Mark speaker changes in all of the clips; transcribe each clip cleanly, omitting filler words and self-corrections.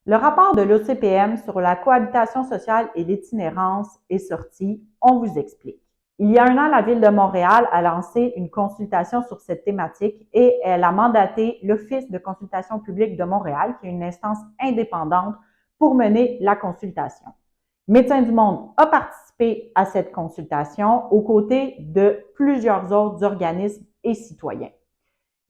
Speaker 1: Le rapport de l'OCPM sur la cohabitation sociale et l'itinérance est sorti. On vous explique. Il y a 1 an, la Ville de Montréal a lancé une consultation sur cette thématique et elle a mandaté l'Office de consultation publique de Montréal, qui est une instance indépendante, pour mener la consultation. Médecins du Monde a participé à cette consultation aux côtés de plusieurs autres organismes et citoyens.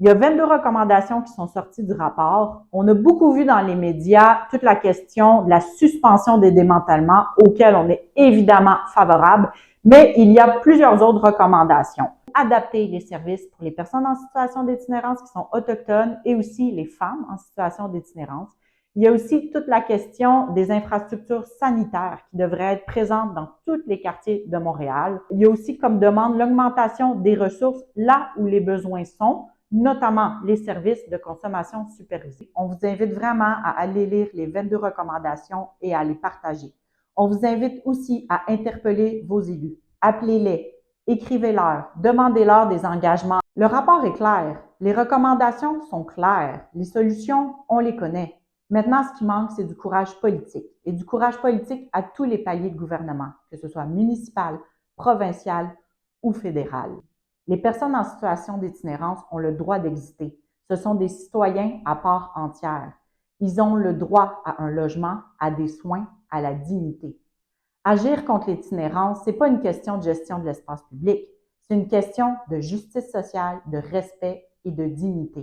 Speaker 1: Il y a 22 recommandations qui sont sorties du rapport. On a beaucoup vu dans les médias toute la question de la suspension des démantèlements, auxquels on est évidemment favorable, mais il y a plusieurs autres recommandations. Adapter les services pour les personnes en situation d'itinérance qui sont autochtones et aussi les femmes en situation d'itinérance. Il y a aussi toute la question des infrastructures sanitaires qui devraient être présentes dans tous les quartiers de Montréal. Il y a aussi comme demande l'augmentation des ressources là où les besoins sont, notamment les services de consommation supervisée. On vous invite vraiment à aller lire les 22 recommandations et à les partager. On vous invite aussi à interpeller vos élus. Appelez-les, écrivez-leur, demandez-leur des engagements. Le rapport est clair, les recommandations sont claires, les solutions, on les connaît. Maintenant, ce qui manque, c'est du courage politique. Et du courage politique à tous les paliers de gouvernement, que ce soit municipal, provincial ou fédéral. Les personnes en situation d'itinérance ont le droit d'exister. Ce sont des citoyens à part entière. Ils ont le droit à un logement, à des soins, à la dignité. Agir contre l'itinérance, c'est pas une question de gestion de l'espace public, c'est une question de justice sociale, de respect et de dignité.